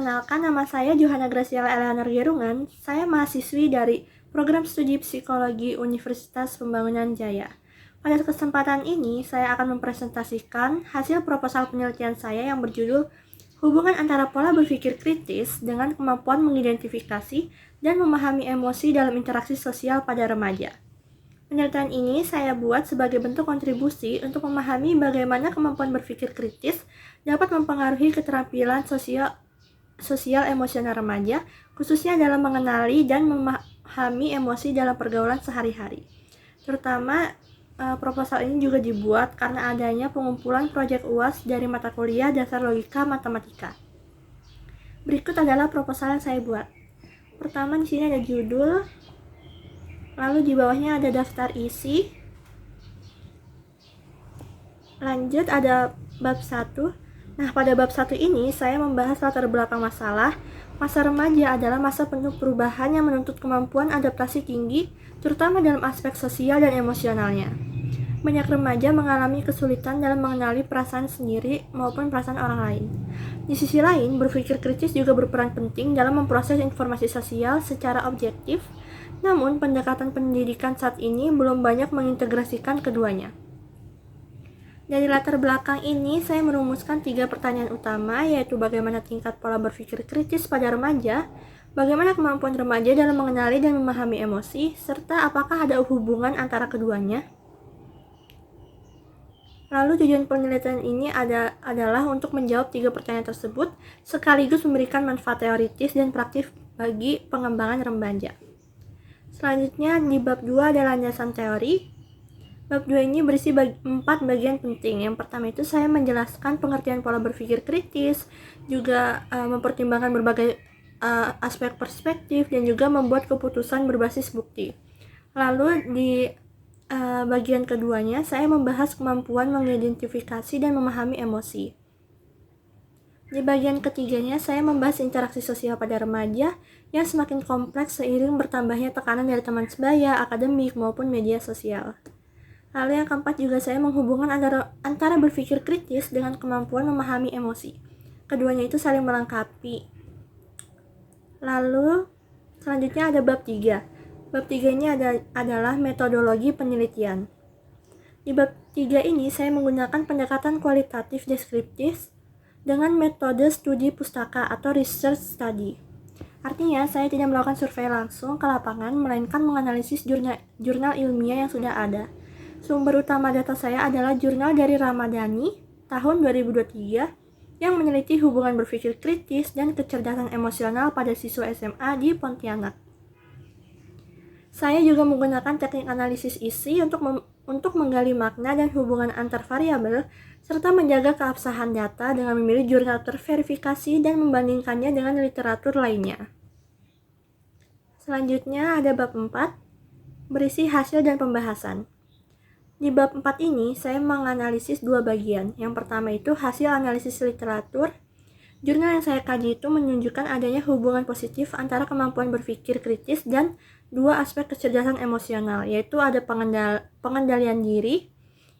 Perkenalkan, nama saya Johanna Graciela Eleanor Gerungan. Saya mahasiswi dari Program Studi Psikologi Universitas Pembangunan Jaya. Pada kesempatan ini, saya akan mempresentasikan hasil proposal penelitian saya yang berjudul Hubungan antara pola berpikir kritis dengan kemampuan mengidentifikasi dan memahami emosi dalam interaksi sosial pada remaja. Penelitian ini saya buat sebagai bentuk kontribusi untuk memahami bagaimana kemampuan berpikir kritis dapat mempengaruhi keterampilan sosial emosional remaja, khususnya dalam mengenali dan memahami emosi dalam pergaulan sehari-hari. Terutama proposal ini juga dibuat karena adanya pengumpulan proyek UAS dari mata kuliah dasar logika matematika. Berikut adalah proposal yang saya buat. Pertama, di sini ada judul, lalu di bawahnya ada daftar isi. Lanjut ada bab 1. Nah, pada bab 1 ini saya membahas latar belakang masalah. Masa remaja adalah masa penuh perubahan yang menuntut kemampuan adaptasi tinggi, terutama dalam aspek sosial dan emosionalnya. Banyak remaja mengalami kesulitan dalam mengenali perasaan sendiri maupun perasaan orang lain. Di sisi lain, berpikir kritis juga berperan penting dalam memproses informasi sosial secara objektif, namun pendekatan pendidikan saat ini belum banyak mengintegrasikan keduanya. Dari latar belakang ini, saya merumuskan 3 pertanyaan utama, yaitu bagaimana tingkat pola berpikir kritis pada remaja, bagaimana kemampuan remaja dalam mengenali dan memahami emosi, serta apakah ada hubungan antara keduanya. Lalu tujuan penelitian ini adalah untuk menjawab 3 pertanyaan tersebut, sekaligus memberikan manfaat teoritis dan praktis bagi pengembangan remaja. Selanjutnya, di bab 2 ada landasan teori. Bab 2 ini berisi 4 bagian penting. Yang pertama itu saya menjelaskan pengertian pola berpikir kritis, juga mempertimbangkan berbagai aspek perspektif, dan juga membuat keputusan berbasis bukti. Lalu di bagian keduanya, saya membahas kemampuan mengidentifikasi dan memahami emosi. Di bagian ketiganya, saya membahas interaksi sosial pada remaja yang semakin kompleks seiring bertambahnya tekanan dari teman sebaya, akademik, maupun media sosial. Lalu yang keempat juga saya menghubungkan antara berpikir kritis dengan kemampuan memahami emosi. Keduanya itu saling melengkapi. Lalu selanjutnya ada bab 3. Bab 3 ini adalah metodologi penelitian. Di bab 3 ini saya menggunakan pendekatan kualitatif deskriptif dengan metode studi pustaka atau research study. Artinya, saya tidak melakukan survei langsung ke lapangan, melainkan menganalisis jurnal ilmiah yang sudah ada. Sumber utama data saya adalah jurnal dari Ramadhani tahun 2023 yang meneliti hubungan berpikir kritis dan kecerdasan emosional pada siswa SMA di Pontianak. Saya juga menggunakan teknik analisis isi untuk menggali makna dan hubungan antar variabel, serta menjaga keabsahan data dengan memilih jurnal terverifikasi dan membandingkannya dengan literatur lainnya. Selanjutnya ada bab 4, berisi hasil dan pembahasan. Di bab 4 ini, saya menganalisis 2 bagian. Yang pertama itu hasil analisis literatur. Jurnal yang saya kaji itu menunjukkan adanya hubungan positif antara kemampuan berpikir kritis dan 2 aspek kecerdasan emosional, yaitu ada pengendalian diri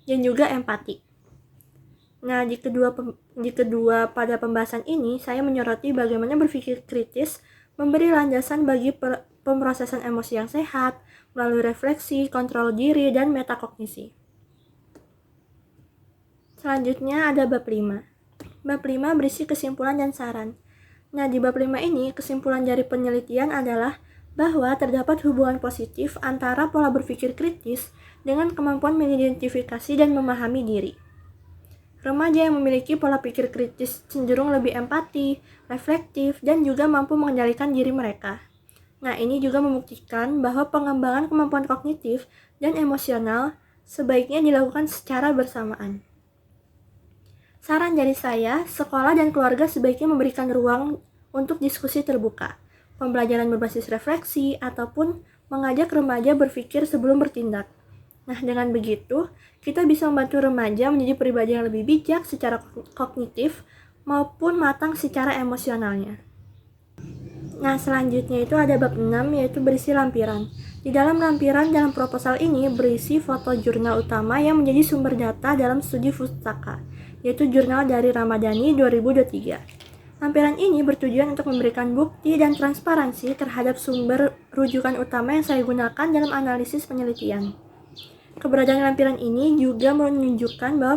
dan juga empati. Nah, di kedua pada pembahasan ini, saya menyoroti bagaimana berpikir kritis memberi landasan bagi pemrosesan emosi yang sehat, melalui refleksi, kontrol diri, dan metakognisi. Selanjutnya ada bab 5. Bab 5 berisi kesimpulan dan saran. Nah, di bab 5 ini, kesimpulan dari penelitian adalah bahwa terdapat hubungan positif antara pola berpikir kritis dengan kemampuan mengidentifikasi dan memahami diri. Remaja yang memiliki pola pikir kritis cenderung lebih empati, reflektif, dan juga mampu mengendalikan diri mereka. Nah, ini juga membuktikan bahwa pengembangan kemampuan kognitif dan emosional sebaiknya dilakukan secara bersamaan. Saran dari saya, sekolah dan keluarga sebaiknya memberikan ruang untuk diskusi terbuka, pembelajaran berbasis refleksi, ataupun mengajak remaja berpikir sebelum bertindak. Nah, dengan begitu, kita bisa membantu remaja menjadi pribadi yang lebih bijak secara kognitif maupun matang secara emosionalnya. Nah, selanjutnya itu ada bab 6, yaitu berisi lampiran. Di dalam lampiran dalam proposal ini berisi foto jurnal utama yang menjadi sumber data dalam studi pustaka, yaitu jurnal dari Ramadhani 2023. Lampiran ini bertujuan untuk memberikan bukti dan transparansi terhadap sumber rujukan utama yang saya gunakan dalam analisis penelitian. Keberadaan lampiran ini juga menunjukkan bahwa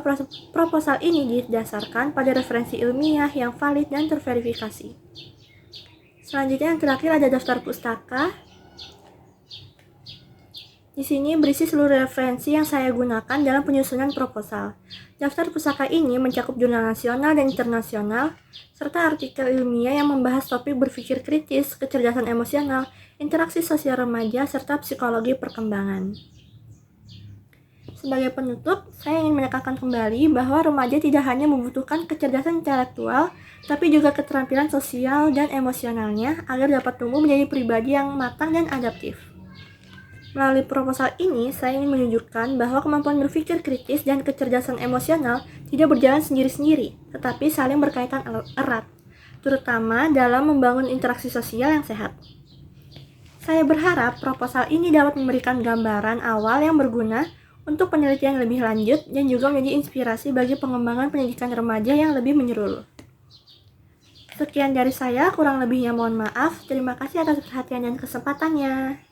proposal ini didasarkan pada referensi ilmiah yang valid dan terverifikasi. Selanjutnya yang terakhir ada daftar pustaka. Di sini berisi seluruh referensi yang saya gunakan dalam penyusunan proposal. Daftar pustaka ini mencakup jurnal nasional dan internasional, serta artikel ilmiah yang membahas topik berpikir kritis, kecerdasan emosional, interaksi sosial remaja, serta psikologi perkembangan. Sebagai penutup, saya ingin menekankan kembali bahwa remaja tidak hanya membutuhkan kecerdasan intelektual, tapi juga keterampilan sosial dan emosionalnya agar dapat tumbuh menjadi pribadi yang matang dan adaptif. Melalui proposal ini, saya ingin menunjukkan bahwa kemampuan berpikir kritis dan kecerdasan emosional tidak berjalan sendiri-sendiri, tetapi saling berkaitan erat, terutama dalam membangun interaksi sosial yang sehat. Saya berharap proposal ini dapat memberikan gambaran awal yang berguna untuk penelitian lebih lanjut dan juga menjadi inspirasi bagi pengembangan pendidikan remaja yang lebih menyeluruh. Sekian dari saya, kurang lebihnya mohon maaf. Terima kasih atas perhatian dan kesempatannya.